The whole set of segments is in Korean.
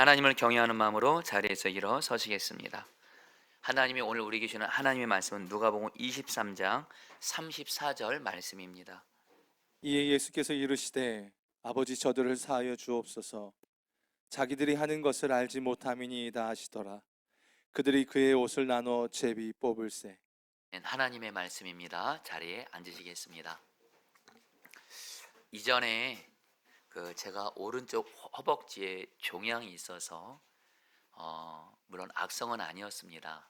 하나님을 경외하는 마음으로 자리에서 일어서시겠습니다. 하나님이 오늘 우리에게 주는 하나님의 말씀은 누가복음 23장 34절 말씀입니다. 이에 예수께서 이르시되 아버지 저들을 사하여 주옵소서. 자기들이 하는 것을 알지 못함이니이다 하시더라. 그들이 그의 옷을 나눠 제비 뽑을세. 하나님의 말씀입니다. 자리에 앉으시겠습니다. 이전에 제가 오른쪽 허벅지에 종양이 있어서 물론 악성은 아니었습니다.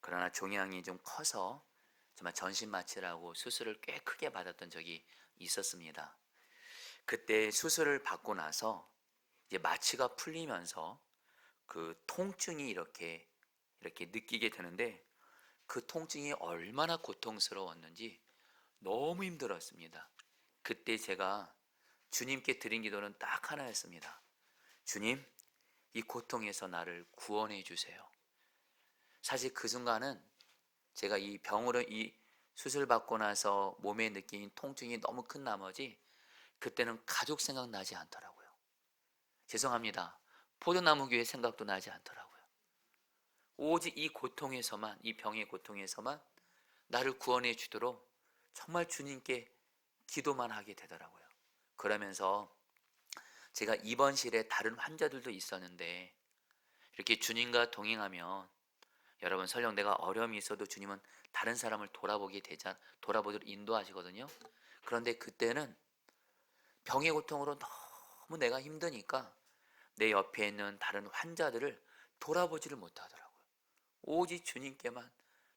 그러나 종양이 좀 커서 정말 전신 마취라고 수술을 꽤 크게 받았던 적이 있었습니다. 그때 수술을 받고 나서 이제 마취가 풀리면서 그 통증이 이렇게 느끼게 되는데, 그 통증이 얼마나 고통스러웠는지 너무 힘들었습니다. 그때 제가 주님께 드린 기도는 딱 하나였습니다. 주님, 이 고통에서 나를 구원해 주세요. 사실 그 순간은 제가 이 병으로 이 수술 받고 나서 몸에 느낀 통증이 너무 큰 나머지 그때는 가족 생각 나지 않더라고요. 죄송합니다. 포도나무 교회 생각도 나지 않더라고요. 오직 이 고통에서만, 이 병의 고통에서만 나를 구원해 주도록 정말 주님께 기도만 하게 되더라고요. 그러면서 제가 입원실에 다른 환자들도 있었는데, 이렇게 주님과 동행하면 여러분, 설령 내가 어려움이 있어도 주님은 다른 사람을 돌아보도록 인도하시거든요. 그런데 그때는 병의 고통으로 너무 내가 힘드니까 내 옆에 있는 다른 환자들을 돌아보지를 못하더라고요. 오직 주님께만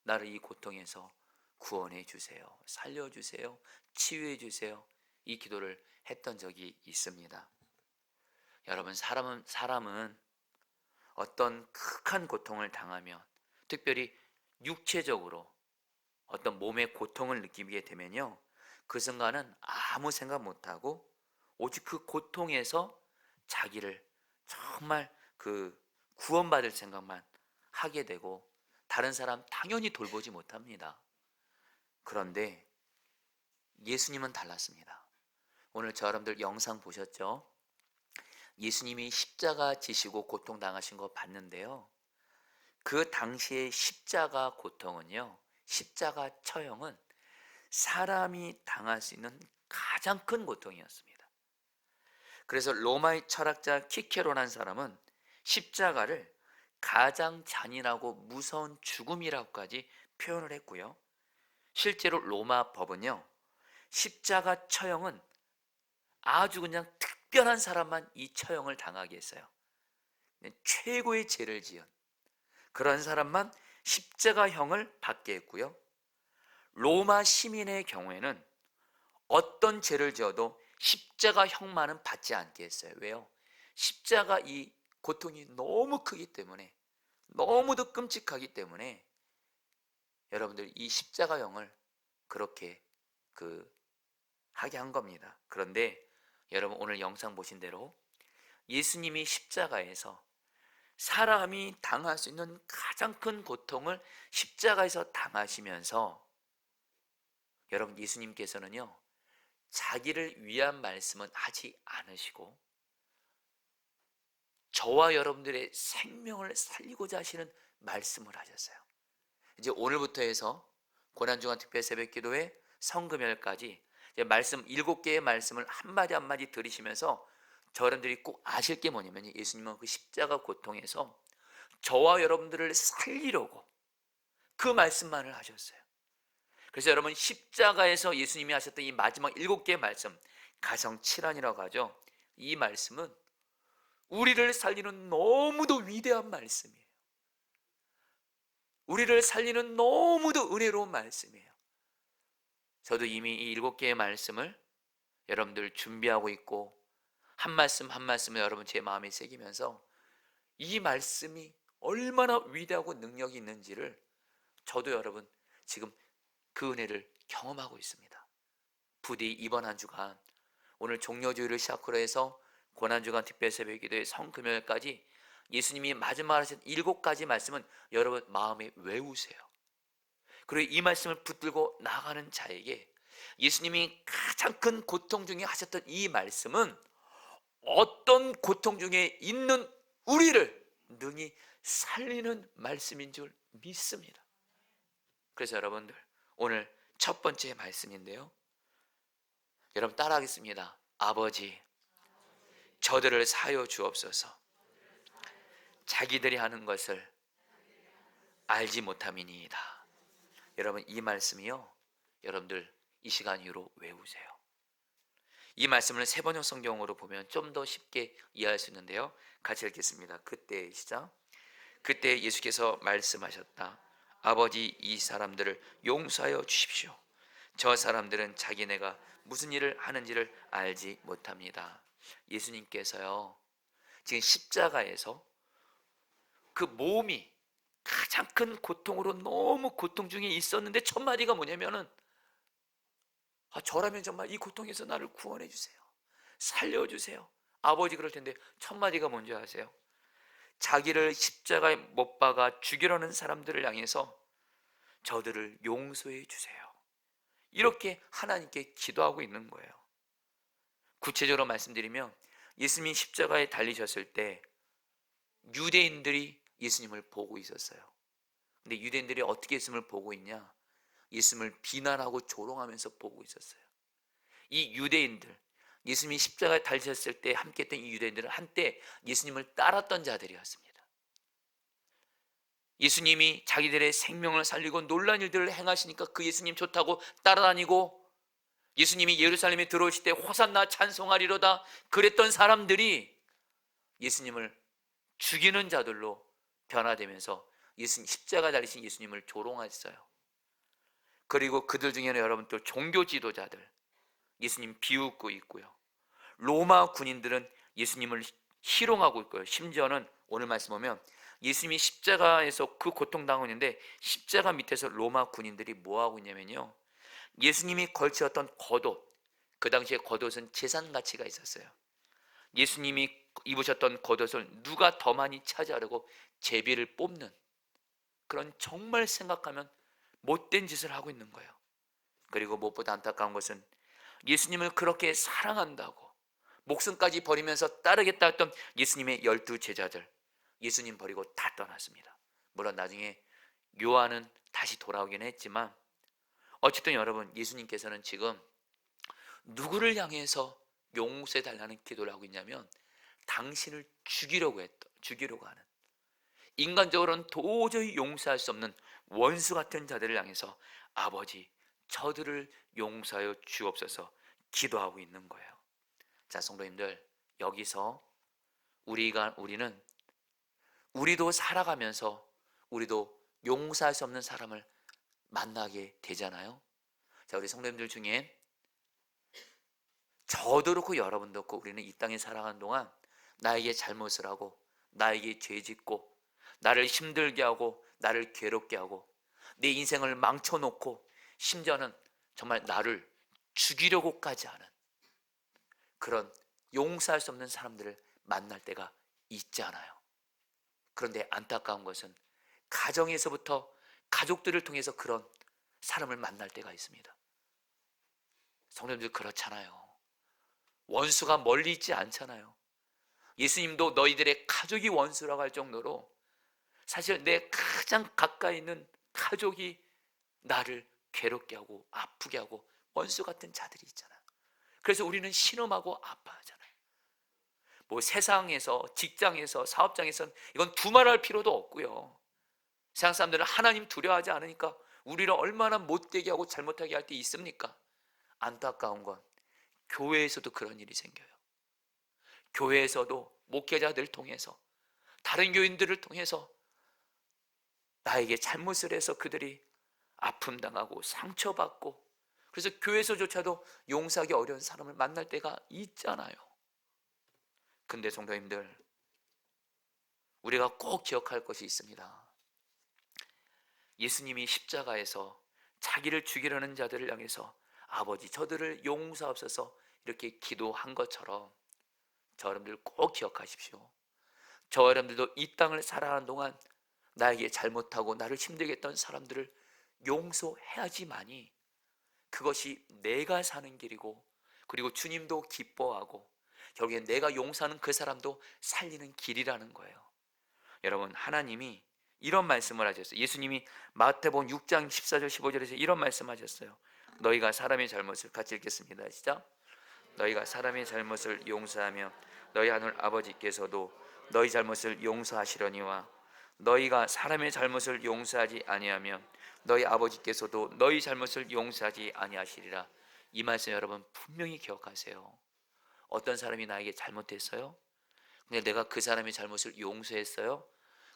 나를 이 고통에서 구원해 주세요, 살려주세요, 치유해 주세요, 이 기도를 했던 적이 있습니다. 여러분, 사람은 어떤 극한 고통을 당하면, 특별히 육체적으로 어떤 몸의 고통을 느끼게 되면요, 그 순간은 아무 생각 못하고 오직 그 고통에서 자기를 정말 구원받을 생각만 하게 되고, 다른 사람 당연히 돌보지 못합니다. 그런데 예수님은 달랐습니다. 오늘 저 여러분들 영상 보셨죠? 예수님이 십자가 지시고 고통당하신 거 봤는데요, 그 당시의 십자가 고통은요, 십자가 처형은 사람이 당할 수 있는 가장 큰 고통이었습니다. 그래서 로마의 철학자 키케로라는 사람은 십자가를 가장 잔인하고 무서운 죽음이라고까지 표현을 했고요. 실제로 로마 법은요, 십자가 처형은 아주 그냥 특별한 사람만 이 처형을 당하게 했어요. 최고의 죄를 지은 그런 사람만 십자가형을 받게 했고요. 로마 시민의 경우에는 어떤 죄를 지어도 십자가형만은 받지 않게 했어요. 왜요? 십자가 이 고통이 너무 크기 때문에, 너무도 끔찍하기 때문에 여러분들 이 십자가형을 그렇게 하게 한 겁니다. 그런데 여러분, 오늘 영상 보신 대로 예수님이 십자가에서 사람이 당할 수 있는 가장 큰 고통을 십자가에서 당하시면서, 여러분, 예수님께서는요, 자기를 위한 말씀은 하지 않으시고 저와 여러분들의 생명을 살리고자 하시는 말씀을 하셨어요. 이제 오늘부터 해서 고난주간 특별 새벽기도회 성금요일까지 말씀 7개의 말씀을 한마디 한마디 들으시면서 여러분들이 꼭 아실 게 뭐냐면, 예수님은 그 십자가 고통에서 저와 여러분들을 살리려고 그 말씀만을 하셨어요. 그래서 여러분, 십자가에서 예수님이 하셨던 이 마지막 7개의 말씀, 가성칠환이라고 하죠. 이 말씀은 우리를 살리는 너무도 위대한 말씀이에요. 우리를 살리는 너무도 은혜로운 말씀이에요. 저도 이미 이 7개의 말씀을 여러분들 준비하고 있고, 한 말씀 한 말씀을 여러분 제 마음에 새기면서 이 말씀이 얼마나 위대하고 능력이 있는지를 저도 여러분 지금 그 은혜를 경험하고 있습니다. 부디 이번 한 주간, 오늘 종료주일을 시작으로 해서 고난주간 특별 새벽기도의 성금요일까지 예수님이 마지막 하신 7가지 말씀은 여러분 마음에 외우세요. 그리고 이 말씀을 붙들고 나가는 자에게 예수님이 가장 큰 고통 중에 하셨던 이 말씀은 어떤 고통 중에 있는 우리를 능히 살리는 말씀인 줄 믿습니다. 그래서 여러분들, 오늘 첫 번째 말씀인데요, 여러분 따라하겠습니다. 아버지, 저들을 사여 주옵소서. 자기들이 하는 것을 알지 못함이니이다. 여러분, 이 말씀이요, 여러분들 이 시간 이후로 외우세요. 이 말씀을 세번역 성경으로 보면 좀 더 쉽게 이해할 수 있는데요, 같이 읽겠습니다. 그때 시작. 그때 예수께서 말씀하셨다. 아버지, 이 사람들을 용서하여 주십시오. 저 사람들은 자기네가 무슨 일을 하는지를 알지 못합니다. 예수님께서요, 지금 십자가에서 그 몸이 가장 큰 고통으로 너무 고통 중에 있었는데 첫 마디가 뭐냐면은, 저라면 정말 이 고통에서 나를 구원해 주세요, 살려주세요. 아버지 그럴 텐데 첫 마디가 뭔지 아세요? 자기를 십자가에 못 박아 죽이려는 사람들을 향해서 저들을 용서해 주세요, 이렇게 하나님께 기도하고 있는 거예요. 구체적으로 말씀드리면, 예수님이 십자가에 달리셨을 때 유대인들이 예수님을 보고 있었어요. 근데 유대인들이 어떻게 예수님을 보고 있냐? 예수님을 비난하고 조롱하면서 보고 있었어요. 이 유대인들, 예수님이 십자가에 달리셨을 때 함께했던 이 유대인들은 한때 예수님을 따랐던 자들이었습니다. 예수님이 자기들의 생명을 살리고 놀라운 일들을 행하시니까 그 예수님 좋다고 따라다니고, 예수님이 예루살렘에 들어오실 때 호산나 찬송하리로다 그랬던 사람들이 예수님을 죽이는 자들로 변화되면서 예수님, 십자가 달리신 예수님을 조롱했어요. 그리고 그들 중에는 여러분 또 종교 지도자들, 예수님 비웃고 있고요. 로마 군인들은 예수님을 희롱하고 있고요. 심지어는 오늘 말씀 보면 예수님이 십자가에서 그 고통당하고 있는데 십자가 밑에서 로마 군인들이 뭐하고 있냐면요, 예수님이 걸치었던 겉옷, 그 당시에 겉옷은 재산 가치가 있었어요. 예수님이 입으셨던 겉옷을 누가 더 많이 차지하려고 제비를 뽑는, 그런 정말 생각하면 못된 짓을 하고 있는 거예요. 그리고 무엇보다 안타까운 것은 예수님을 그렇게 사랑한다고 목숨까지 버리면서 따르겠다 했던 예수님의 12 제자들, 예수님 버리고 다 떠났습니다. 물론 나중에 요한은 다시 돌아오긴 했지만, 어쨌든 여러분, 예수님께서는 지금 누구를 향해서 용서해 달라는 기도를 하고 있냐면, 당신을 죽이려고 하는, 인간적으로는 도저히 용서할 수 없는 원수 같은 자들을 향해서 아버지, 저들을 용서하여 주옵소서 기도하고 있는 거예요. 자, 성도님들, 여기서 우리는 우리도 살아가면서 우리도 용서할 수 없는 사람을 만나게 되잖아요. 자, 우리 성도님들 중에 저도 그렇고 여러분도 그렇고 우리는 이 땅에 살아가는 동안 나에게 잘못을 하고 나에게 죄 짓고 나를 힘들게 하고 나를 괴롭게 하고 내 인생을 망쳐놓고 심지어는 정말 나를 죽이려고까지 하는 그런 용서할 수 없는 사람들을 만날 때가 있잖아요. 그런데 안타까운 것은 가정에서부터 가족들을 통해서 그런 사람을 만날 때가 있습니다. 성도님들 그렇잖아요. 원수가 멀리 있지 않잖아요. 예수님도 너희들의 가족이 원수라고 할 정도로 사실 내 가장 가까이 있는 가족이 나를 괴롭게 하고 아프게 하고 원수 같은 자들이 있잖아요. 그래서 우리는 신음하고 아파하잖아요. 뭐 세상에서, 직장에서, 사업장에서는 이건 두말할 필요도 없고요. 세상 사람들은 하나님 두려워하지 않으니까 우리를 얼마나 못되게 하고 잘못하게 할 때 있습니까? 안타까운 건 교회에서도 그런 일이 생겨요. 교회에서도 목회자들 통해서, 다른 교인들을 통해서 나에게 잘못을 해서 그들이 아픔 당하고 상처받고, 그래서 교회에서조차도 용서하기 어려운 사람을 만날 때가 있잖아요. 근데 성도님들, 우리가 꼭 기억할 것이 있습니다. 예수님이 십자가에서 자기를 죽이려는 자들을 향해서 아버지, 저들을 용서하옵소서 이렇게 기도한 것처럼 저 여러분들 꼭 기억하십시오. 저 여러분들도 이 땅을 살아가는 동안 나에게 잘못하고 나를 힘들게 했던 사람들을 용서해야지만이 그것이 내가 사는 길이고, 그리고 주님도 기뻐하고 결국엔 내가 용서하는 그 사람도 살리는 길이라는 거예요. 여러분, 하나님이 이런 말씀을 하셨어요. 예수님이 마태복음 6장 14절 15절에서 이런 말씀하셨어요. 너희가 사람의 잘못을, 같이 읽겠습니다. 시작. 너희가 사람의 잘못을 용서하며 너희 하늘 아버지께서도 너희 잘못을 용서하시려니와 너희가 사람의 잘못을 용서하지 아니하면 너희 아버지께서도 너희 잘못을 용서하지 아니하시리라. 이 말씀 여러분 분명히 기억하세요. 어떤 사람이 나에게 잘못했어요? 근데 내가 그 사람의 잘못을 용서했어요?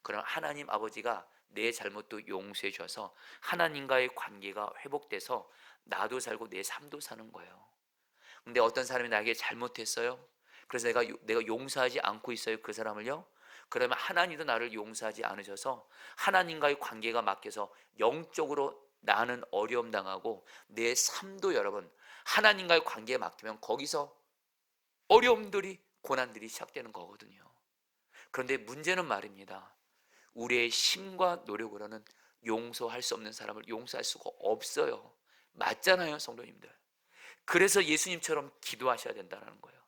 그럼 하나님 아버지가 내 잘못도 용서해 주셔서 하나님과의 관계가 회복돼서 나도 살고 내 삶도 사는 거예요. 근데 어떤 사람이 나에게 잘못했어요? 그래서 내가 용서하지 않고 있어요, 그 사람을요? 그러면 하나님도 나를 용서하지 않으셔서 하나님과의 관계가 막혀서 영적으로 나는 어려움 당하고 내 삶도 여러분 하나님과의 관계에 막히면 거기서 어려움들이 고난들이 시작되는 거거든요. 그런데 문제는 말입니다. 우리의 힘과 노력으로는 용서할 수 없는 사람을 용서할 수가 없어요. 맞잖아요, 성도님들. 그래서 예수님처럼 기도하셔야 된다는 거예요.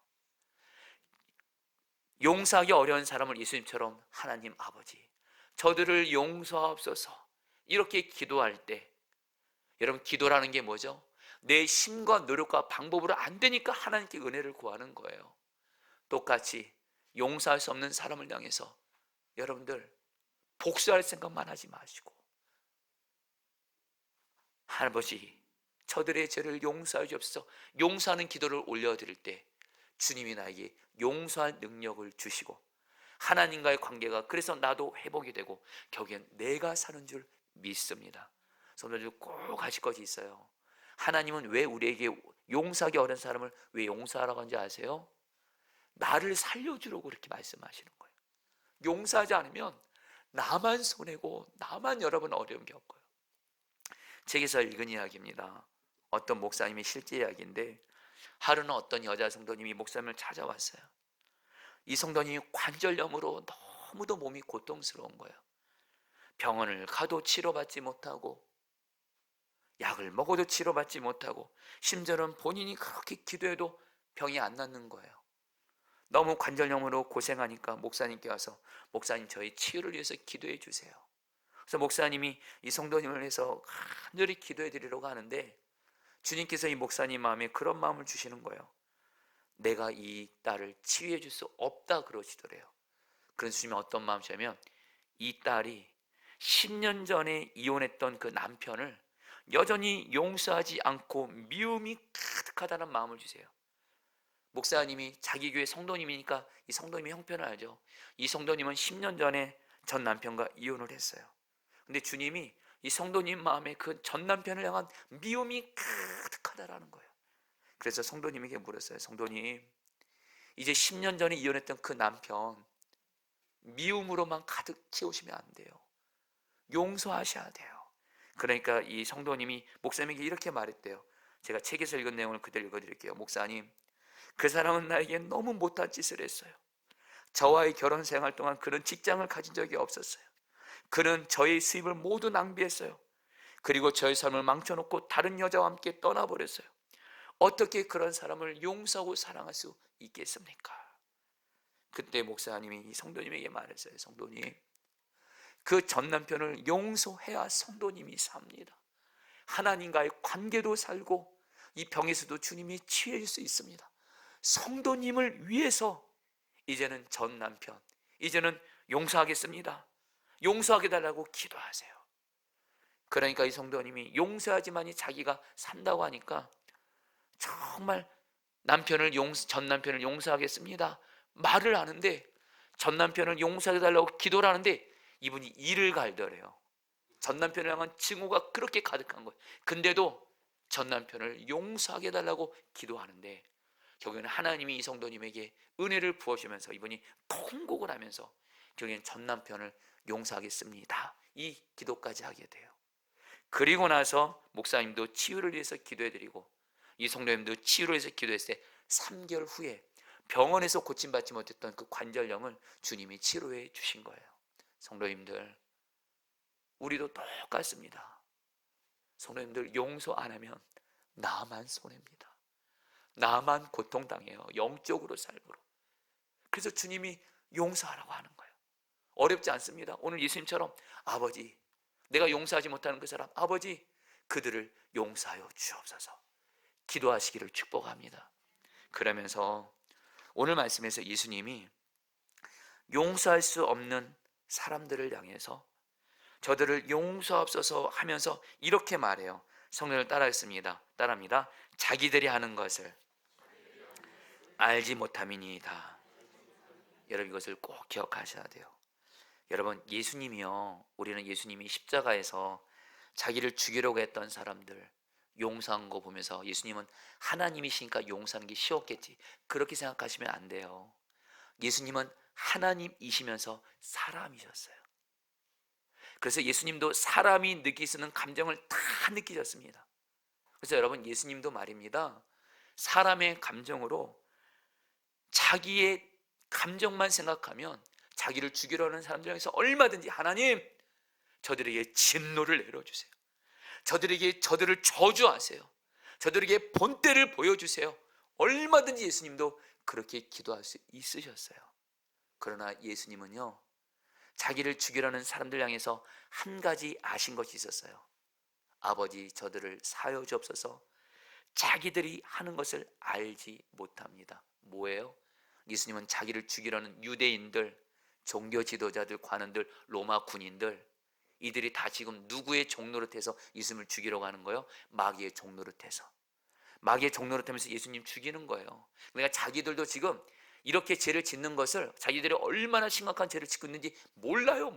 용서하기 어려운 사람을 예수님처럼 하나님 아버지, 저들을 용서하옵소서 이렇게 기도할 때, 여러분 기도라는 게 뭐죠? 내 힘과 노력과 방법으로 안 되니까 하나님께 은혜를 구하는 거예요. 똑같이 용서할 수 없는 사람을 향해서 여러분들 복수할 생각만 하지 마시고, 아버지 저들의 죄를 용서하여 주옵소서 용서하는 기도를 올려드릴 때 주님이 나에게 용서할 능력을 주시고 하나님과의 관계가 그래서 나도 회복이 되고 결국엔 내가 사는 줄 믿습니다. 성도들 꼭 하실 것이 있어요. 하나님은 왜 우리에게 용서하기 어려운 사람을 왜 용서하라고 하는지 아세요? 나를 살려주려고 그렇게 말씀하시는 거예요. 용서하지 않으면 나만 손해고 나만 여러분 어려움 겪어요. 책에서 읽은 이야기입니다. 어떤 목사님의 실제 이야기인데, 하루는 어떤 여자 성도님이 목사님을 찾아왔어요. 이 성도님이 관절염으로 너무도 몸이 고통스러운 거예요. 병원을 가도 치료받지 못하고 약을 먹어도 치료받지 못하고 심지어는 본인이 그렇게 기도해도 병이 안 낫는 거예요. 너무 관절염으로 고생하니까 목사님께 와서 목사님 저희 치유를 위해서 기도해 주세요. 그래서 목사님이 이 성도님을 위해서 간절히 기도해 드리려고 하는데 주님께서 이 목사님 마음에 그런 마음을 주시는 거예요. 내가 이 딸을 치유해 줄 수 없다 그러시더래요. 그래서 주님이 어떤 마음이냐면 이 딸이 10년 전에 이혼했던 그 남편을 여전히 용서하지 않고 미움이 가득하다는 마음을 주세요. 목사님이 자기 교회 성도님이니까 이 성도님의 형편을 알죠. 이 성도님은 10년 전에 전 남편과 이혼을 했어요. 근데 주님이 이 성도님 마음에 그 전 남편을 향한 미움이 가득하다라는 거예요. 그래서 성도님에게 물었어요. 성도님, 이제 10년 전에 이혼했던 그 남편 미움으로만 가득 채우시면 안 돼요. 용서하셔야 돼요. 그러니까 이 성도님이 목사님에게 이렇게 말했대요. 제가 책에서 읽은 내용을 그대로 읽어드릴게요. 목사님, 그 사람은 나에게 너무 못한 짓을 했어요. 저와의 결혼 생활 동안 그런 직장을 가진 적이 없었어요. 그는 저의 수입을 모두 낭비했어요. 그리고 저의 삶을 망쳐놓고 다른 여자와 함께 떠나버렸어요. 어떻게 그런 사람을 용서하고 사랑할 수 있겠습니까? 그때 목사님이 이 성도님에게 말했어요. 성도님, 그 전 남편을 용서해야 성도님이 삽니다. 하나님과의 관계도 살고 이 병에서도 주님이 치유해 줄 수 있습니다. 성도님을 위해서 이제는 전 남편, 이제는 용서하겠습니다. 용서하게 달라고 기도하세요. 그러니까 이 성도님이 용서하지만이 자기가 산다고 하니까 정말 전 남편을 용서하겠습니다 말을 하는데, 전 남편을 용서해 달라고 기도를 하는데 이분이 이를 갈더래요. 전 남편을 향한 증오가 그렇게 가득한 거예요. 근데도 전 남편을 용서하게 달라고 기도하는데 결국에는 하나님이 이 성도님에게 은혜를 부어주면서 이분이 통곡을 하면서 결국에는 전 남편을 용서하겠습니다 이 기도까지 하게 돼요. 그리고 나서 목사님도 치유를 위해서 기도해드리고 이 성도님도 치유를 위해서 기도했을 때 3개월 후에 병원에서 고침받지 못했던 그 관절염을 주님이 치료해 주신 거예요. 성도님들, 우리도 똑같습니다. 성도님들, 용서 안 하면 나만 손해입니다. 나만 고통당해요. 영적으로 삶으로. 그래서 주님이 용서하라고 하는 거예요. 어렵지 않습니다. 오늘 예수님처럼 아버지, 내가 용서하지 못하는 그 사람, 아버지 그들을 용서하여 주옵소서 기도하시기를 축복합니다. 그러면서 오늘 말씀에서 예수님이 용서할 수 없는 사람들을 향해서 저들을 용서하옵소서 하면서 이렇게 말해요. 성령을 따라합니다. 자기들이 하는 것을 알지 못함이니이다. 여러분 이것을 꼭 기억하셔야 돼요. 여러분 예수님이요, 우리는 예수님이 십자가에서 자기를 죽이려고 했던 사람들 용서한 거 보면서 예수님은 하나님이시니까 용서하는 게 쉬웠겠지, 그렇게 생각하시면 안 돼요. 예수님은 하나님이시면서 사람이셨어요. 그래서 예수님도 사람이 느낄 수 있는 감정을 다 느끼셨습니다. 그래서 여러분 예수님도 말입니다, 사람의 감정으로 자기의 감정만 생각하면 자기를 죽이려는 사람들 향해서 얼마든지 하나님 저들에게 진노를 내려주세요, 저들을 저주하세요, 저들에게 본때를 보여주세요, 얼마든지 예수님도 그렇게 기도할 수 있으셨어요. 그러나 예수님은요, 자기를 죽이려는 사람들 향해서 한 가지 아신 것이 있었어요. 아버지 저들을 사하여 주옵소서, 자기들이 하는 것을 알지 못합니다. 뭐예요? 예수님은 자기를 죽이려는 유대인들, 종교 지도자들, 관원들, 로마 군인들, 이들이 다 지금 누구의 종노릇해서 예수님을 죽이려고 하는 거예요? 마귀의 종노릇해서. 마귀의 종노릇하면서 예수님 죽이는 거예요. 그러니까 자기들도 지금 이렇게 죄를 짓는 것을, 자기들이 얼마나 심각한 죄를 짓고 있는지 몰라요.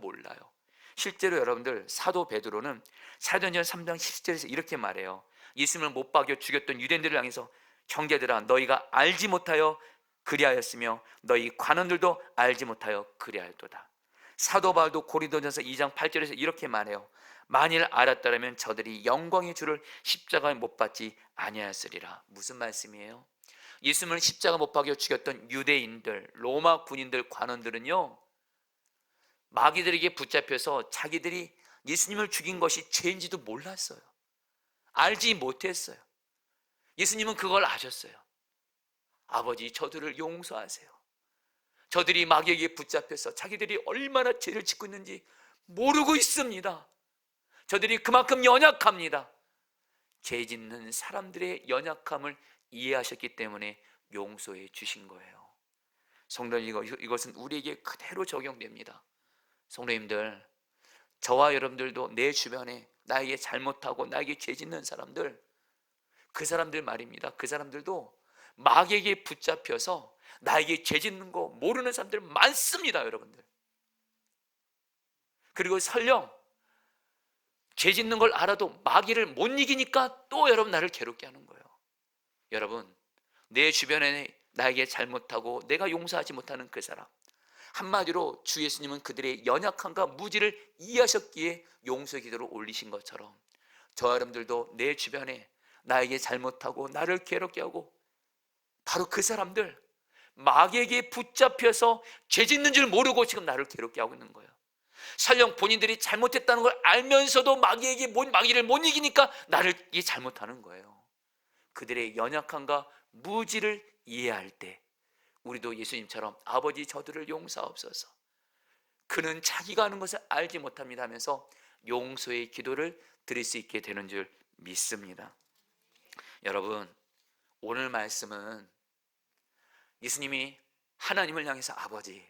실제로 여러분들 사도 베드로는 사도행전 3장 10절에서 이렇게 말해요. 예수님을 못 박여 죽였던 유대인들을 향해서 형제들아 너희가 알지 못하여 그리하였으며 너희 관원들도 알지 못하여 그리하였도다. 사도 바울도 고린도전서 2장 8절에서 이렇게 말해요. 만일 알았더라면 저들이 영광의 주를 십자가에 못 박지 아니하였으리라. 무슨 말씀이에요? 예수님을 십자가 못 박여 죽였던 유대인들, 로마 군인들, 관원들은요, 마귀들에게 붙잡혀서 자기들이 예수님을 죽인 것이 죄인지도 몰랐어요. 알지 못했어요. 예수님은 그걸 아셨어요. 아버지 저들을 용서하세요. 저들이 마귀에게 붙잡혀서 자기들이 얼마나 죄를 짓고 있는지 모르고 있습니다. 저들이 그만큼 연약합니다. 죄 짓는 사람들의 연약함을 이해하셨기 때문에 용서해 주신 거예요. 성도님, 이것은 우리에게 그대로 적용됩니다. 성도님들, 저와 여러분들도 내 주변에 나에게 잘못하고 나에게 죄 짓는 사람들, 그 사람들 말입니다. 그 사람들도 마귀에게 붙잡혀서 나에게 죄 짓는 거 모르는 사람들 많습니다, 여러분들. 그리고 설령 죄 짓는 걸 알아도 마귀를 못 이기니까 또 여러분 나를 괴롭게 하는 거예요. 여러분, 내 주변에 나에게 잘못하고 내가 용서하지 못하는 그 사람, 한마디로 주 예수님은 그들의 연약함과 무지를 이해하셨기에 용서 기도를 올리신 것처럼 저와 여러분들도 내 주변에 나에게 잘못하고 나를 괴롭게 하고 바로 그 사람들, 마귀에게 붙잡혀서 죄 짓는 줄 모르고 지금 나를 괴롭게 하고 있는 거예요. 설령 본인들이 잘못했다는 걸 알면서도 마귀를 못 이기니까 나를 잘못하는 거예요. 그들의 연약함과 무지를 이해할 때 우리도 예수님처럼 아버지 저들을 용서하옵소서, 그는 자기가 하는 것을 알지 못합니다 하면서 용서의 기도를 드릴 수 있게 되는 줄 믿습니다. 여러분, 오늘 말씀은 예수님이 하나님을 향해서 아버지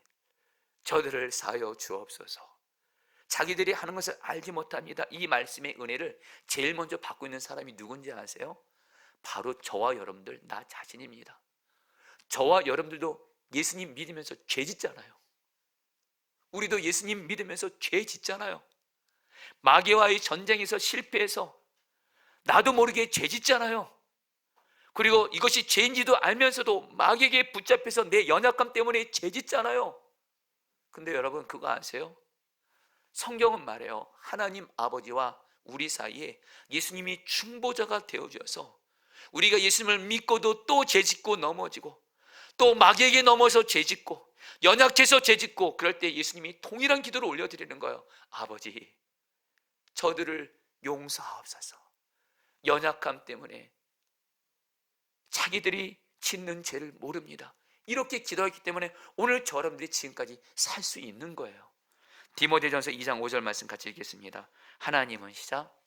저들을 사하여 주옵소서, 자기들이 하는 것을 알지 못합니다, 이 말씀의 은혜를 제일 먼저 받고 있는 사람이 누군지 아세요? 바로 저와 여러분들, 나 자신입니다. 저와 여러분들도 예수님 믿으면서 죄 짓잖아요. 우리도 예수님 믿으면서 죄 짓잖아요. 마귀와의 전쟁에서 실패해서 나도 모르게 죄 짓잖아요. 그리고 이것이 죄인지도 알면서도 마귀에게 붙잡혀서 내 연약함 때문에 죄 짓잖아요. 근데 여러분 그거 아세요? 성경은 말해요. 하나님 아버지와 우리 사이에 예수님이 중보자가 되어주셔서 우리가 예수님을 믿고도 또 죄짓고 넘어지고 또 마귀에게 넘어서 죄짓고 연약해서 죄짓고 그럴 때 예수님이 동일한 기도를 올려드리는 거예요. 아버지 저들을 용서하옵소서. 연약함 때문에 자기들이 짓는 죄를 모릅니다. 이렇게 기도했기 때문에 오늘 저 여러분들이 지금까지 살 수 있는 거예요. 디모데전서 2장 5절 말씀 같이 읽겠습니다. 하나님은 시작.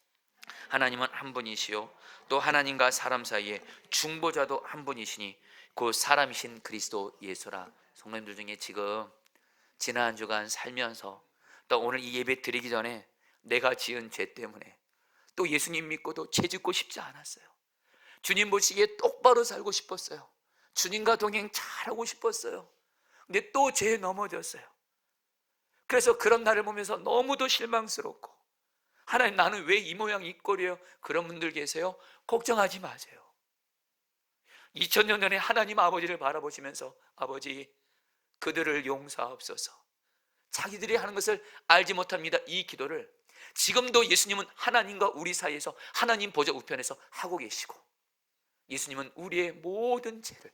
하나님은 한 분이시요 또 하나님과 사람 사이에 중보자도 한 분이시니 그 사람이신 그리스도 예수라. 성도님들 중에 지금 지난 한 주간 살면서 또 오늘 이 예배 드리기 전에 내가 지은 죄 때문에 또 예수님 믿고도 죄 짓고 싶지 않았어요. 주님 보시기에 똑바로 살고 싶었어요. 주님과 동행 잘하고 싶었어요. 근데 또 죄에 넘어졌어요. 그래서 그런 나를 보면서 너무도 실망스럽고, 하나님 나는 왜 이 모양 이 꼴이에요? 그런 분들 계세요. 걱정하지 마세요. 2000년 전에 하나님 아버지를 바라보시면서 아버지 그들을 용서하옵소서. 자기들이 하는 것을 알지 못합니다. 이 기도를 지금도 예수님은 하나님과 우리 사이에서 하나님 보좌 우편에서 하고 계시고, 예수님은 우리의 모든 죄를,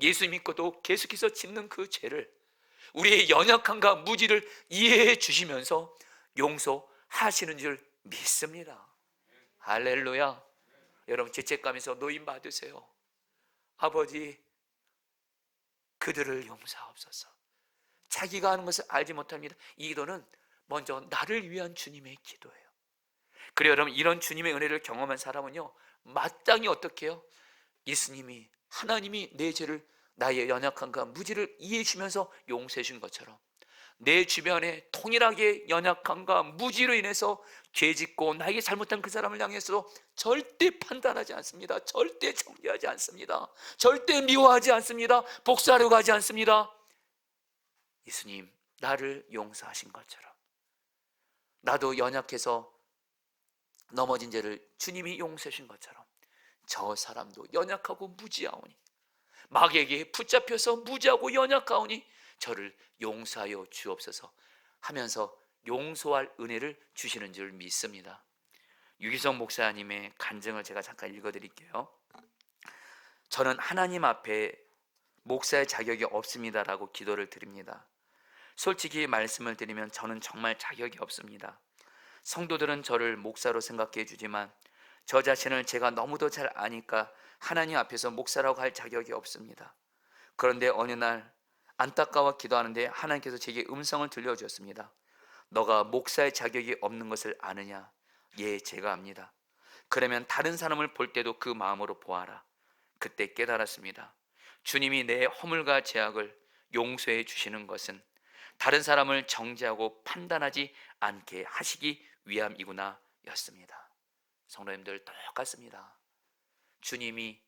예수 믿고도 계속해서 짓는 그 죄를, 우리의 연약함과 무지를 이해해 주시면서 용서하시는 줄 믿습니다. 할렐루야. 여러분 죄책감에서 노임 받으세요. 아버지 그들을 용서하옵소서. 자기가 하는 것을 알지 못합니다. 이 기도는 먼저 나를 위한 주님의 기도예요. 그래요 여러분, 이런 주님의 은혜를 경험한 사람은요 마땅히 어떻게 해요? 예수님이, 하나님이 내 죄를, 나의 연약함과 무지를 이해해 주면서 용서해 준 것처럼 내 주변에 통일하게 연약함과 무지로 인해서 죄짓고 나에게 잘못한 그 사람을 향해서도 절대 판단하지 않습니다. 절대 정죄하지 않습니다. 절대 미워하지 않습니다. 복수하려고 하지 않습니다. 예수님 나를 용서하신 것처럼 나도 연약해서 넘어진 죄를 주님이 용서해 준 것처럼 저 사람도 연약하고 무지하오니, 마귀에게 붙잡혀서 무지하고 연약하오니 저를 용서하여 주옵소서 하면서 용서할 은혜를 주시는 줄 믿습니다. 유기성 목사님의 간증을 제가 잠깐 읽어드릴게요. 저는 하나님 앞에 목사의 자격이 없습니다라고 기도를 드립니다. 솔직히 말씀을 드리면 저는 정말 자격이 없습니다. 성도들은 저를 목사로 생각해 주지만 저 자신을 제가 너무도 잘 아니까 하나님 앞에서 목사라고 할 자격이 없습니다. 그런데 어느 날 안타까워 기도하는데 하나님께서 제게 음성을 들려주셨습니다. 너가 목사의 자격이 없는 것을 아느냐? 예, 제가 압니다. 그러면 다른 사람을 볼 때도 그 마음으로 보아라. 그때 깨달았습니다. 주님이 내 허물과 죄악을 용서해 주시는 것은 다른 사람을 정죄하고 판단하지 않게 하시기 위함이구나 였습니다. 성도님들 똑같습니다. 주님이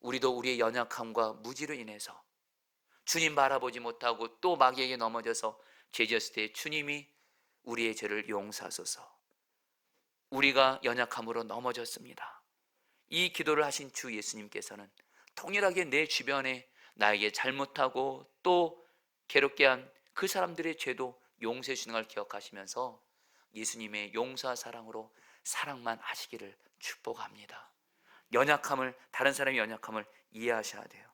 우리도 우리의 연약함과 무지로 인해서 주님 바라보지 못하고 또 마귀에게 넘어져서 죄지었을 때 주님이 우리의 죄를 용서하소서. 우리가 연약함으로 넘어졌습니다. 이 기도를 하신 주 예수님께서는 동일하게 내 주변에 나에게 잘못하고 또 괴롭게 한 그 사람들의 죄도 용서해 주는 걸 기억하시면서 예수님의 용서와 사랑으로 사랑만 하시기를 축복합니다. 연약함을, 다른 사람의 연약함을 이해하셔야 돼요.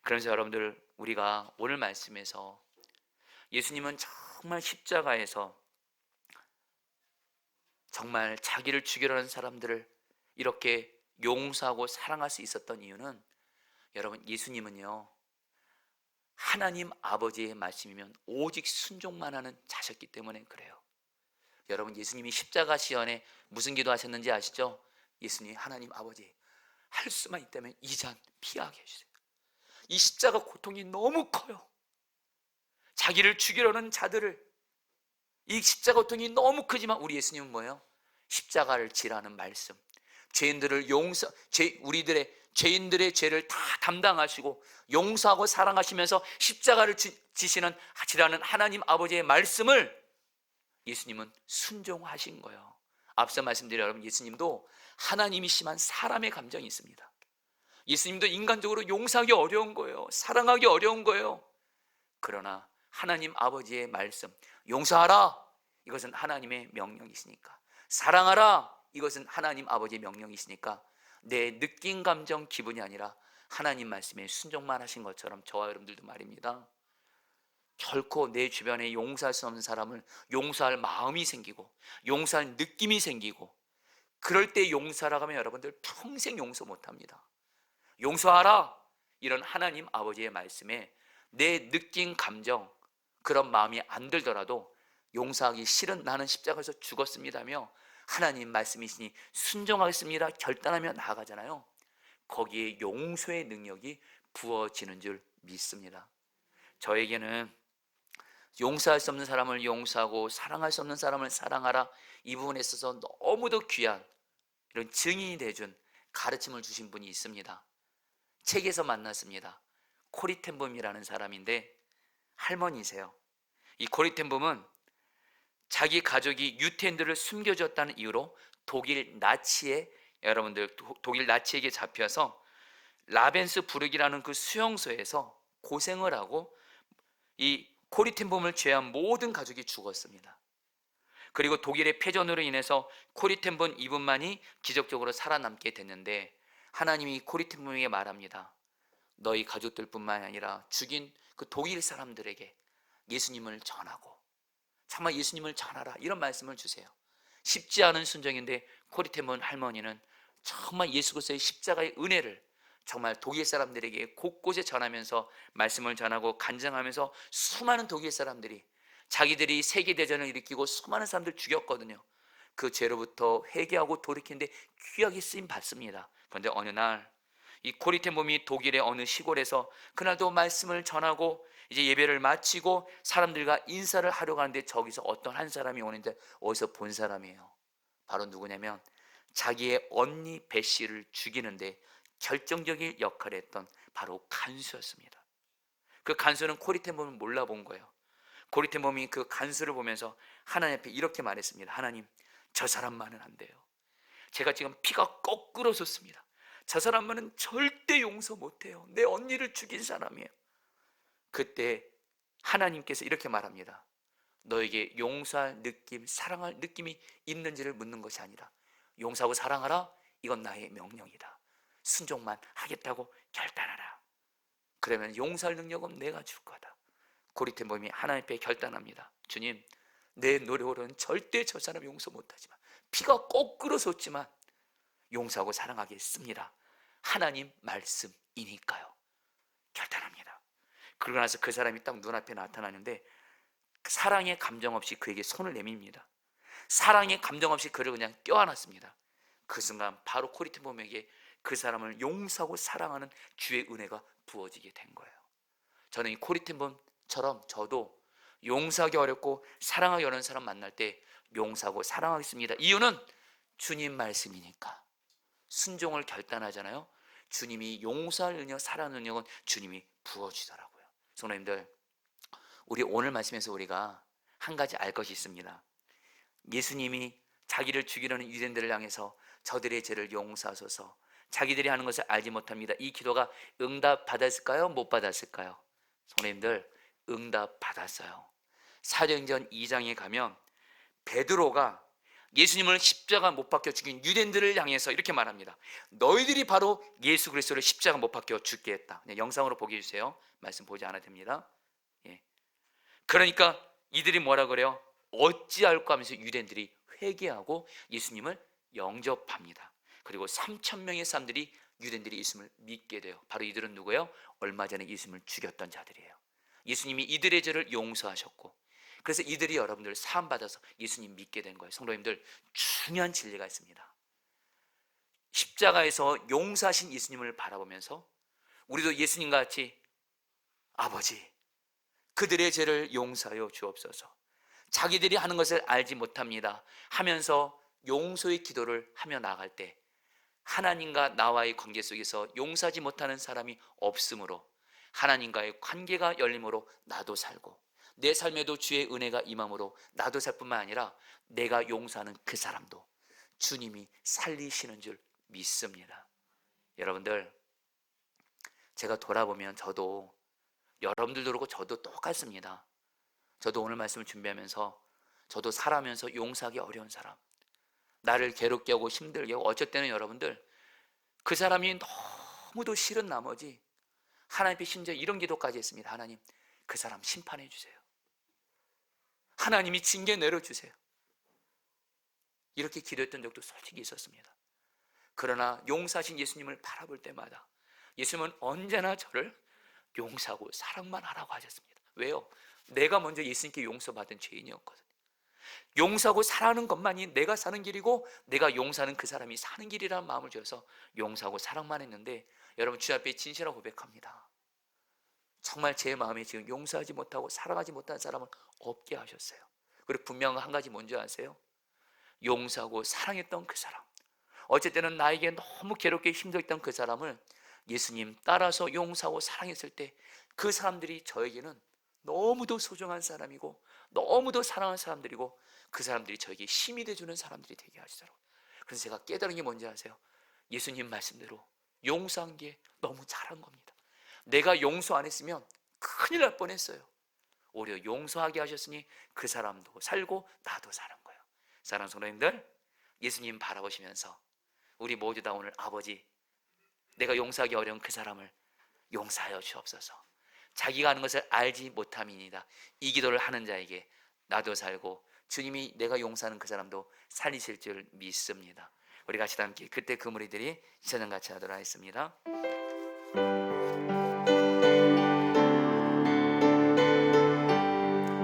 그래서 여러분들, 우리가 오늘 말씀에서 예수님은 정말 십자가에서 정말 자기를 죽이려는 사람들을 이렇게 용서하고 사랑할 수 있었던 이유는, 여러분 예수님은요 하나님 아버지의 말씀이면 오직 순종만 하는 자셨기 때문에 그래요. 여러분 예수님이 십자가 시연에 무슨 기도하셨는지 아시죠? 예수님이 하나님 아버지, 할 수만 있다면 이 잔 피하게 해주세요. 이 십자가 고통이 너무 커요. 자기를 죽이려는 자들을, 이 십자가 고통이 너무 크지만 우리 예수님은 뭐예요? 십자가를 지라는 말씀, 죄인들을 용서, 우리들의 죄인들의 죄를 다 담당하시고 용서하고 사랑하시면서 십자가를 지시는 하나님 아버지의 말씀을 예수님은 순종하신 거예요. 앞서 말씀드린 여러분, 예수님도 하나님이시만 사람의 감정이 있습니다. 예수님도 인간적으로 용서하기 어려운 거예요. 사랑하기 어려운 거예요. 그러나 하나님 아버지의 말씀, 용서하라, 이것은 하나님의 명령이시니까, 사랑하라, 이것은 하나님 아버지의 명령이시니까 내 느낀 감정, 기분이 아니라 하나님 말씀에 순종만 하신 것처럼 저와 여러분들도 말입니다. 결코 내 주변에 용서할 수 없는 사람을 용서할 마음이 생기고 용서할 느낌이 생기고, 그럴 때 용서라고 하면 여러분들 평생 용서 못합니다. 용서하라, 이런 하나님 아버지의 말씀에 내 느낀 감정, 그런 마음이 안 들더라도 용서하기 싫은 나는 십자가에서 죽었습니다며 하나님 말씀이시니 순종하겠습니다 결단하며 나아가잖아요. 거기에 용서의 능력이 부어지는 줄 믿습니다. 저에게는 용서할 수 없는 사람을 용서하고 사랑할 수 없는 사람을 사랑하라, 이 부분에 있어서 너무도 귀한 이런 증인이 돼준 가르침을 주신 분이 있습니다. 책에서 만났습니다. 코리텐범이라는 사람인데 할머니세요. 이 코리텐범은 자기 가족이 유태인들을 숨겨줬다는 이유로 독일 나치에, 여러분들 독일 나치에게 잡혀서 라벤스부르크라는 그 수용소에서 고생을 하고 이 코리텐범을 제외한 모든 가족이 죽었습니다. 그리고 독일의 패전으로 인해서 코리텐범 이분만이 기적적으로 살아남게 됐는데 하나님이 코리텐범에게 말합니다. 너희 가족들뿐만 아니라 죽인 그 독일 사람들에게 예수님을 전하고 정말 예수님을 전하라, 이런 말씀을 주세요. 쉽지 않은 순종인데 코리텐범 할머니는 정말 예수 그리스도의 십자가의 은혜를 정말 독일 사람들에게 곳곳에 전하면서 말씀을 전하고 간증하면서 수많은 독일 사람들이 자기들이 세계대전을 일으키고 수많은 사람들 죽였거든요. 그 죄로부터 회개하고 돌이키는데 귀하게 쓰임 받습니다. 그런데 어느 날 이 코리텐범이 독일의 어느 시골에서 그날도 말씀을 전하고 이제 예배를 마치고 사람들과 인사를 하러 가는데 저기서 어떤 한 사람이 오는데 어디서 본 사람이에요. 바로 누구냐면 자기의 언니 베시를 죽이는데 결정적인 역할을 했던 바로 간수였습니다. 그 간수는 코리텐범을 몰라본 거예요. 코리텐범이 그 간수를 보면서 하나님 앞에 이렇게 말했습니다. 하나님, 저 사람만은 안 돼요. 제가 지금 피가 거꾸로 솟습니다. 저 사람만은 절대 용서 못해요. 내 언니를 죽인 사람이에요. 그때 하나님께서 이렇게 말합니다. 너에게 용서할 느낌, 사랑할 느낌이 있는지를 묻는 것이 아니라 용서하고 사랑하라, 이건 나의 명령이다. 순종만 하겠다고 결단하라. 그러면 용서할 능력은 내가 줄 거다. 고리텐범이 하나님 앞에 결단합니다. 주님, 내 노력으로는 절대 저 사람 용서 못하지만 피가 거꾸로 솟지만 용서하고 사랑하겠습니다. 하나님 말씀이니까요. 결단합니다. 그러고 나서 그 사람이 딱 눈앞에 나타나는데 사랑의 감정 없이 그에게 손을 내밉니다. 사랑의 감정 없이 그를 그냥 껴안았습니다. 그 순간 바로 코리텐범에게 그 사람을 용서하고 사랑하는 주의 은혜가 부어지게 된 거예요. 저는 이 코리텐범처럼 저도 용서하기 어렵고 사랑하기 어려운 사람 만날 때 용서하고 사랑하겠습니다. 이유는 주님 말씀이니까. 순종을 결단하잖아요. 주님이 용서할 능력, 사랑하는 능력은 주님이 부어주더라고요. 성도님들, 우리 오늘 말씀에서 우리가 한 가지 알 것이 있습니다. 예수님이 자기를 죽이려는 유대인들을 향해서 저들의 죄를 용서하소서, 자기들이 하는 것을 알지 못합니다. 이 기도가 응답 받았을까요? 못 받았을까요? 성도님들, 응답 받았어요. 사도행전 2장에 가면 베드로가 예수님을 십자가 못 박혀 죽인 유대인들을 향해서 이렇게 말합니다. 너희들이 바로 예수 그리스도를 십자가 못 박혀 죽게 했다. 영상으로 보게 해주세요. 말씀 보지 않아도 됩니다. 예. 그러니까 이들이 뭐라 그래요? 어찌할까 하면서 유대인들이 회개하고 예수님을 영접합니다. 그리고 3,000명의 사람들이 유대인들이 예수님을 믿게 돼요. 바로 이들은 누구예요? 얼마 전에 예수님을 죽였던 자들이에요. 예수님이 이들의 죄를 용서하셨고, 그래서 이들이 여러분들 사함받아서 예수님 믿게 된 거예요. 성도님들, 중요한 진리가 있습니다. 십자가에서 용서하신 예수님을 바라보면서 우리도 예수님과 같이 아버지, 그들의 죄를 용서하여 주옵소서, 자기들이 하는 것을 알지 못합니다 하면서 용서의 기도를 하며 나아갈 때 하나님과 나와의 관계 속에서 용서하지 못하는 사람이 없으므로 하나님과의 관계가 열림으로 나도 살고 내 삶에도 주의 은혜가 임함으로 나도 살 뿐만 아니라 내가 용서하는 그 사람도 주님이 살리시는 줄 믿습니다. 여러분들, 제가 돌아보면 저도, 여러분들도 그렇고 저도 똑같습니다. 저도 오늘 말씀을 준비하면서 저도 살아면서 용서하기 어려운 사람, 나를 괴롭게 하고 힘들게 하고 어쩔 때는 여러분들 그 사람이 너무도 싫은 나머지 하나님 앞에 심지어 이런 기도까지 했습니다. 하나님, 그 사람 심판해 주세요. 하나님이 징계 내려주세요. 이렇게 기도했던 적도 솔직히 있었습니다. 그러나 용서하신 예수님을 바라볼 때마다 예수님은 언제나 저를 용서하고 사랑만 하라고 하셨습니다. 왜요? 내가 먼저 예수님께 용서받은 죄인이었거든요. 용서하고 사랑하는 것만이 내가 사는 길이고 내가 용서하는 그 사람이 사는 길이라는 마음을 줘서 용서하고 사랑만 했는데, 여러분 주 앞에 진실하고 고백합니다. 정말 제 마음에 지금 용서하지 못하고 사랑하지 못한 사람을 없게 하셨어요. 그리고 분명한 한 가지 뭔지 아세요? 용서하고 사랑했던 그 사람, 어쨌든 때는 나에게 너무 괴롭게 힘들었던 그 사람을 예수님 따라서 용서하고 사랑했을 때 그 사람들이 저에게는 너무도 소중한 사람이고 너무도 사랑하는 사람들이고, 그 사람들이 저에게 힘이 돼주는 사람들이 되게 하시더라고요. 그래서 제가 깨달은 게 뭔지 아세요? 예수님 말씀대로 용서한 게 너무 잘한 겁니다. 내가 용서 안 했으면 큰일 날 뻔했어요. 오히려 용서하게 하셨으니 그 사람도 살고 나도 사는 거예요. 사랑하는 성도님들, 예수님 바라보시면서 우리 모두 다 오늘 아버지, 내가 용서하기 어려운 그 사람을 용서하여 주옵소서. 자기가 하는 것을 알지 못함이니이다. 이 기도를 하는 자에게 나도 살고 주님이 내가 용서하는 그 사람도 살리실 줄 믿습니다. 우리 같이 다 함께 그때 그 무리들이 찬양 같이 하도록 하겠습니다.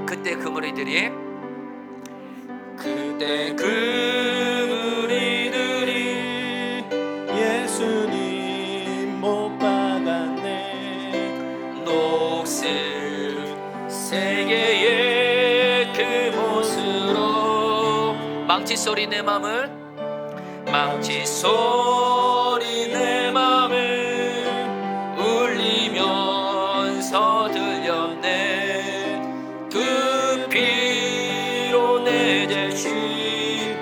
그때 그 무리들이 예수님 못 박았네. 녹슬 세계의 그 못으로 망치 소리 내 맘을, 망치 소리 내 맘을 울리면서 들렸네. 그 피로 내 죄시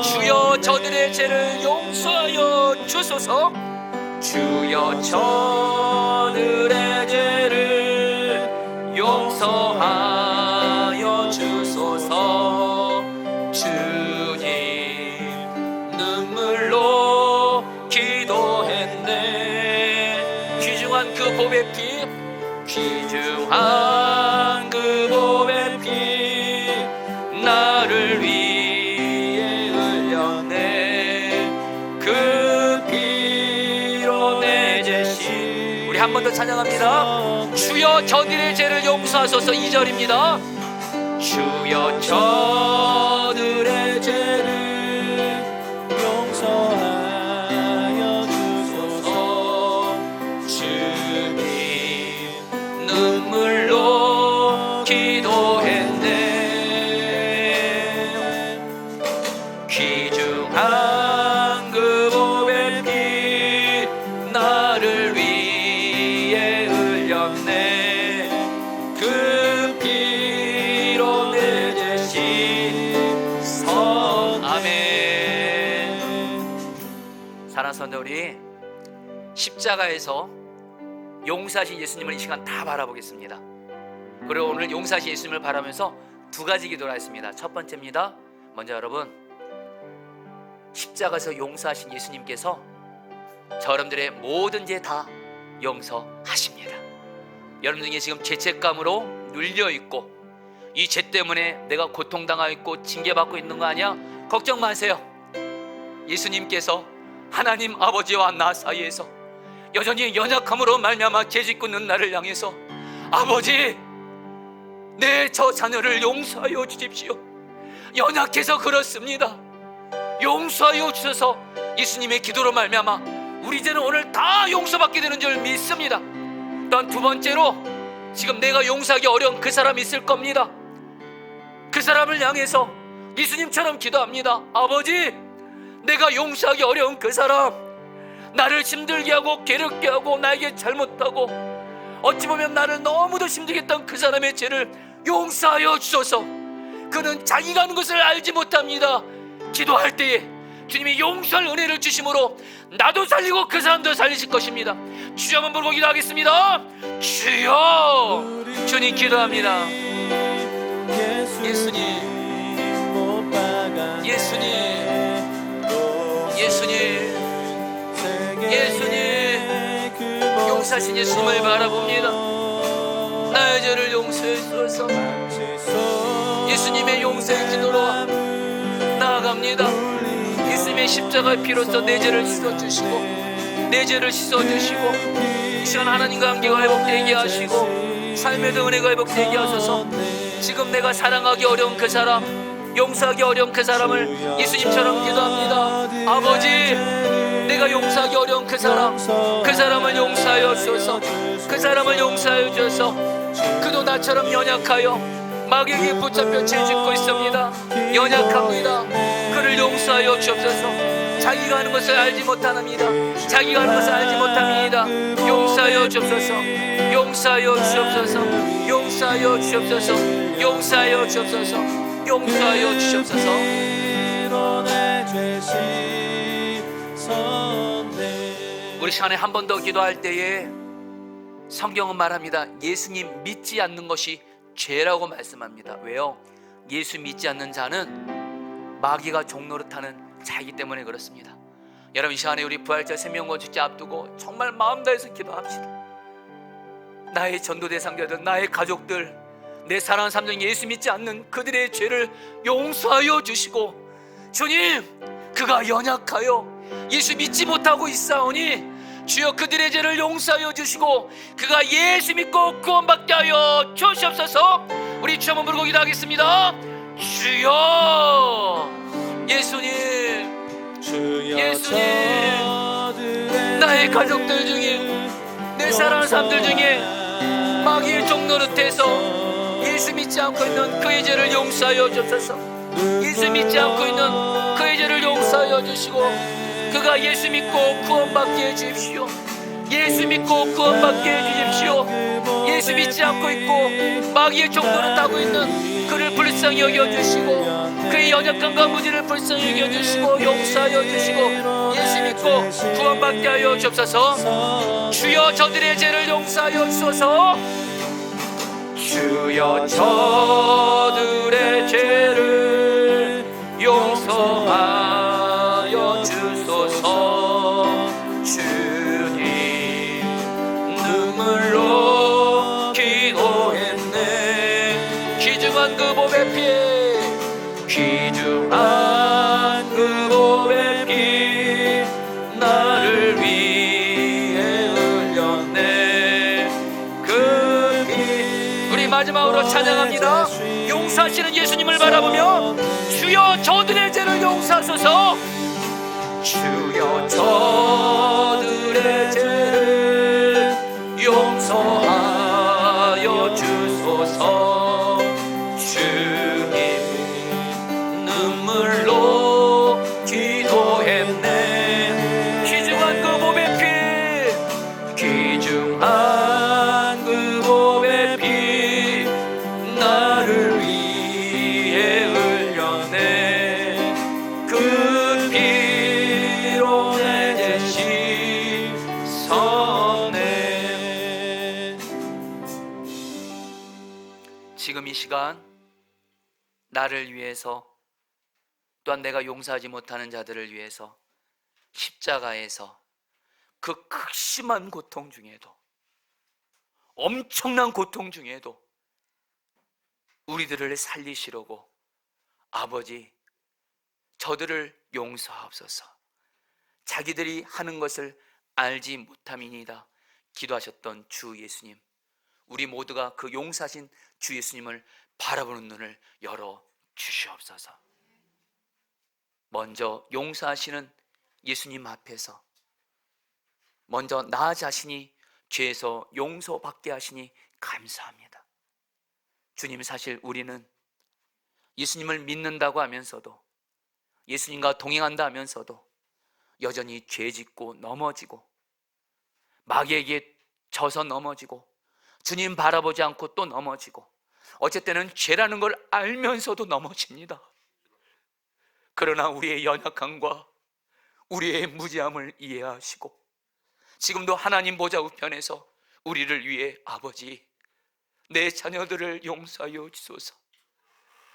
주여 저들의 죄를 용서하여 주소서. 주여 저들의 죄를 용서하여 주소서. 주님 눈물로 기도했네. 귀중한 그 보배 피, 귀중한 그 보배 피 나를 위해 흘렸네. 그 피로 내 죄시. 우리 한 번 더 찬양합니다. 주여 저들의 죄를 용서하소서. 2절입니다. 주여 저들의 죄를 용서하여 주소서. 주님 눈물로 기도했네. 귀중한 그 보배 피 나를 위해 흘렸네. 그 피로 내 죄시 선. 아멘. 사랑하는 성도, 우리 십자가에서 용서하신 예수님을 이 시간 다 바라보겠습니다. 그리고 오늘 용서하신 예수님을 바라면서 두 가지 기도를 했습니다. 첫 번째입니다. 먼저 여러분, 십자가에서 용서하신 예수님께서 여러분들의 모든 죄 다 용서하십니다. 여러분 중에 지금 죄책감으로 눌려있고 이 죄 때문에 내가 고통당하고 있고 징계받고 있는 거 아니야? 걱정 마세요. 예수님께서 하나님 아버지와 나 사이에서 여전히 연약함으로 말미암아 죄짓고 있는 나를 향해서 아버지, 내 저 자녀를 용서하여 주십시오. 연약해서 그렇습니다. 용서하여 주셔서 예수님의 기도로 말미암아 우리 죄는 오늘 다 용서받게 되는 줄 믿습니다. 또한 두 번째로, 지금 내가 용서하기 어려운 그 사람이 있을 겁니다. 그 사람을 향해서 예수님처럼 기도합니다. 아버지, 내가 용서하기 어려운 그 사람, 나를 힘들게 하고 괴롭게 하고 나에게 잘못하고 어찌 보면 나를 너무도 힘들게 했던 그 사람의 죄를 용서하여 주소서. 그는 자기가 하는 것을 알지 못합니다. 기도할 때에 주님이 용서할 은혜를 주심으로 나도 살리고 그 사람도 살리실 것입니다. 주여 한번 부르고 기도하겠습니다. 주여. 주님 기도합니다. 예수님, 예수님, 예수님, 예수님, 용서하신 예수님을 바라봅니다. 나의 죄를 용서해 주소서. 예수님의 용서의 기도로 나아갑니다. 예수님의 십자가의 피로써 내 죄를 씻어주시고 내 죄를 씻어주시고 이 시간 하나님과 관계가 회복되게 하시고 삶에도 은혜가 회복되게 하소서. 지금 내가 사랑하기 어려운 그 사람, 용서하기 어려운 그 사람을 예수님처럼 기도합니다. 아버지, 내가 용서하기 어려운 그 사람을 용서하여 주소서. 그 사람을 용서하여 주소서. 그도 나처럼 연약하여 마귀에게 붙잡혀 죄짓고 있습니다. 연약합니다. 그를 용서하여 주옵소서. 자기가 하는 것을 알지 못합니다. 자기가 하는 것을 알지 못합니다. 용서하여 주옵소서. 용서하여 주옵소서. 용서하여 주옵소서. 용서하여 주옵소서. 용서하여 주옵소서. 우리 시간에 한 번 더 기도할 때에 성경은 말합니다. 예수님 믿지 않는 것이 죄라고 말씀합니다. 왜요? 예수 믿지 않는 자는 마귀가 종노릇하는 자이기 때문에 그렇습니다. 여러분, 이 시간에 우리 부활절 생명과 축제 앞두고 정말 마음 다해서 기도합시다. 나의 전도 대상자들, 나의 가족들, 내 사랑하는 사람 중 예수 믿지 않는 그들의 죄를 용서하여 주시고, 주님, 그가 연약하여 예수 믿지 못하고 있사오니 주여 그들의 죄를 용서하여 주시고 그가 예수 믿고 구원받게 하여 주시옵소서. 우리 주 한번 부르고 기도하겠습니다. 주여, 예수님, 예수님, 나의 가족들 중에, 내 사랑하는 사람들 중에 마귀의 종노릇해서 예수 믿지 않고 있는 그의 죄를 용서하여 주옵소서. 예수 믿지 않고 있는 그의 죄를 용서하여 주시고 그가 예수 믿고 구원받게 해주십시오. 예수 믿고 구원받게 해주십시오. 예수 믿지 않고 있고 마귀의 종노릇하고 있는 그를 불쌍히 여겨주시고 그의 연약함과 무지를 불쌍히 여겨주시고 용서하여 주시고 예수 믿고 구원받게 하여 주옵소서. 주여 저들의 죄를 용서하여 주소서. 주여 저들의 죄를 용서하여 주소서. 주님, 눈물로 기도했네. 귀중한 그 보배 피, 귀중한 그 보배 피 나를 위해 흘렸네. 그 피. 우리 마지막으로 찬양합니다. 용서하시는 예수님을 바라보며 주여 저들의 죄를 용서하소서. 주여 저들의 죄를 용서하여 주소서. 주님, 눈물로 기도했네. 귀중한 그 보배 피, 귀중한 그 보배 피 나를 위해 흘렸네. 그 피로 내 죄 씻었네. 지금 이 시간 나를 위해서, 또한 내가 용서하지 못하는 자들을 위해서 십자가에서 그 극심한 고통 중에도, 엄청난 고통 중에도 우리들을 살리시려고 아버지 저들을 용서하옵소서. 자기들이 하는 것을 알지 못함이니이다 기도하셨던 주 예수님, 우리 모두가 그 용서하신 주 예수님을 바라보는 눈을 열어 주시옵소서. 먼저 용서하시는 예수님 앞에서 먼저 나 자신이 죄에서 용서받게 하시니 감사합니다. 주님, 사실 우리는 예수님을 믿는다고 하면서도, 예수님과 동행한다 하면서도 여전히 죄짓고 넘어지고 마귀에게 져서 넘어지고 주님 바라보지 않고 또 넘어지고, 어쨌든 죄라는 걸 알면서도 넘어집니다. 그러나 우리의 연약함과 우리의 무지함을 이해하시고 지금도 하나님 보좌 우편에서 우리를 위해 아버지 내 자녀들을 용서하여 주소서.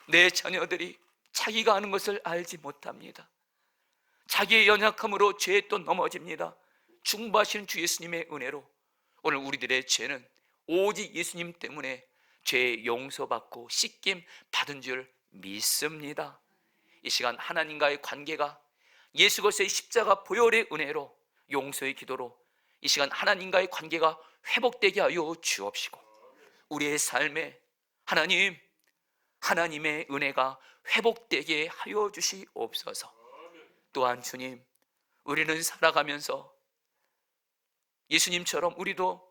내 자녀들이 자기가 하는 것을 알지 못합니다. 자기의 연약함으로 죄에 또 넘어집니다. 중보하시는 주 예수님의 은혜로 오늘 우리들의 죄는 오직 예수님 때문에 죄 용서받고 씻김 받은 줄 믿습니다. 이 시간 하나님과의 관계가 예수 그리스도의 십자가 보혈의 은혜로 용서의 기도로 이 시간 하나님과의 관계가 회복되게 하여 주옵시고, 우리의 삶에 하나님의 은혜가 회복되게 하여 주시옵소서. 또한 주님, 우리는 살아가면서 예수님처럼 우리도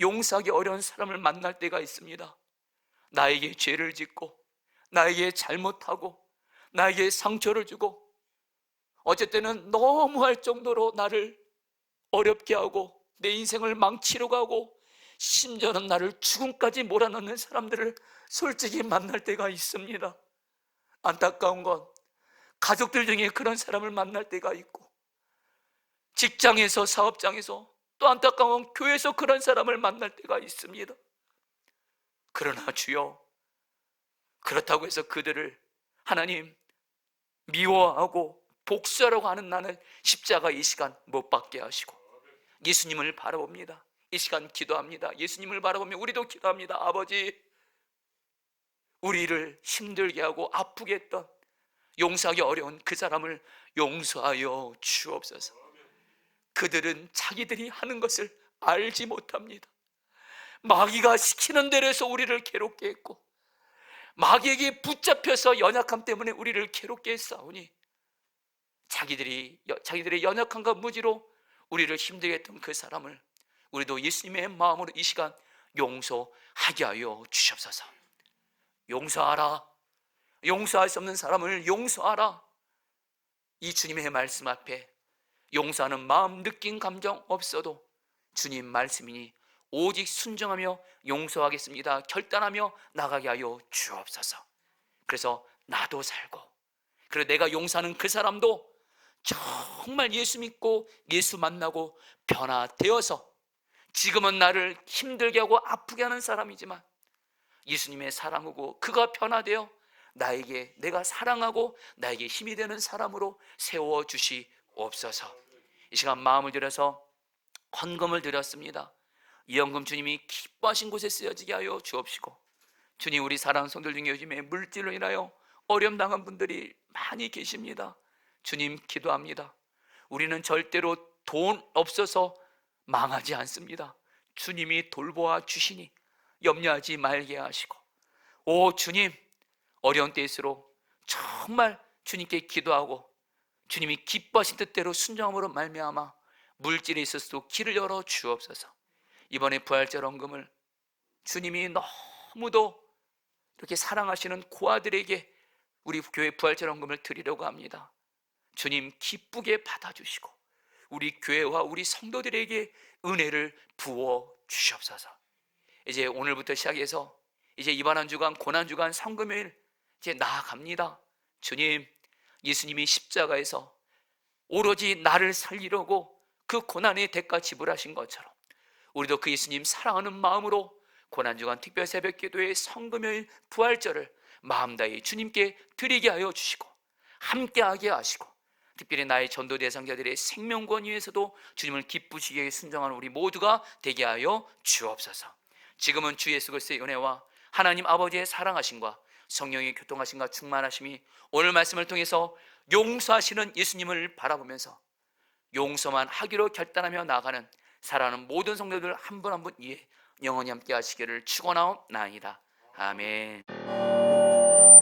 용서하기 어려운 사람을 만날 때가 있습니다. 나에게 죄를 짓고, 나에게 잘못하고, 나에게 상처를 주고, 어쨌든 너무할 정도로 나를 어렵게 하고 내 인생을 망치려고 하고 심지어는 나를 죽음까지 몰아넣는 사람들을 솔직히 만날 때가 있습니다. 안타까운 건 가족들 중에 그런 사람을 만날 때가 있고, 직장에서, 사업장에서, 또 안타까운 건 교회에서 그런 사람을 만날 때가 있습니다. 그러나 주여, 그렇다고 해서 그들을 하나님 미워하고 복수하려고 하는 나는 십자가 이 시간 못 박게 하시고 예수님을 바라봅니다. 이 시간 기도합니다. 예수님을 바라보며 우리도 기도합니다. 아버지, 우리를 힘들게 하고 아프게 했던, 용서하기 어려운 그 사람을 용서하여 주옵소서. 그들은 자기들이 하는 것을 알지 못합니다. 마귀가 시키는 대로 해서 우리를 괴롭게 했고, 마귀에게 붙잡혀서 연약함 때문에 우리를 괴롭게 했사오니, 자기들의 연약함과 무지로 우리를 힘들게 했던 그 사람을 우리도 예수님의 마음으로 이 시간 용서하게 하여 주시옵소서. 용서하라. 용서할 수 없는 사람을 용서하라. 이 주님의 말씀 앞에 용서하는 마음, 느낀 감정 없어도 주님 말씀이니 오직 순종하며 용서하겠습니다 결단하며 나가게 하여 주옵소서. 그래서 나도 살고, 그리고 내가 용서하는 그 사람도 정말 예수 믿고 예수 만나고 변화되어서, 지금은 나를 힘들게 하고 아프게 하는 사람이지만 예수님의 사랑하고 그가 변화되어 나에게, 내가 사랑하고 나에게 힘이 되는 사람으로 세워주시옵소서. 이 시간 마음을 들여서 헌금을 드렸습니다. 이 헌금 주님이 기뻐하신 곳에 쓰여지게 하여 주옵시고, 주님, 우리 사랑하는 성도들 중에 요즘에 물질로 인하여 어려움 당한 분들이 많이 계십니다. 주님, 기도합니다. 우리는 절대로 돈 없어서 망하지 않습니다. 주님이 돌보아 주시니 염려하지 말게 하시고, 오 주님, 어려운 때일수록 정말 주님께 기도하고 주님이 기뻐하신 뜻대로 순종함으로 말미암아 물질에 있어서도 길을 열어 주옵소서. 이번에 부활절 헌금을 주님이 너무도 이렇게 사랑하시는 고아들에게 우리 교회 부활절 헌금을 드리려고 합니다. 주님, 기쁘게 받아주시고 우리 교회와 우리 성도들에게 은혜를 부어 주시옵소서. 이제 오늘부터 시작해서 이제 이번 한 주간, 고난 주간, 성금요일 이제 나아갑니다. 주님, 예수님이 십자가에서 오로지 나를 살리려고 그 고난의 대가 지불하신 것처럼 우리도 그 예수님 사랑하는 마음으로 고난 주간 특별 새벽 기도의 성금요일 부활절을 마음 다해 주님께 드리게 하여 주시고 함께하게 하시고, 특별히 나의 전도 대상자들의 생명권 위에서도 주님을 기쁘시게 순종하는 우리 모두가 되게 하여 주옵소서. 지금은 주 예수 그리스도의 은혜와 하나님 아버지의 사랑하심과 성령의 교통하심과 충만하심이 오늘 말씀을 통해서 용서하시는 예수님을 바라보면서 용서만 하기로 결단하며 나아가는 사랑하는 모든 성도들 한 분 한 분 영원히 함께 하시기를 축원하옵나이다. 아멘.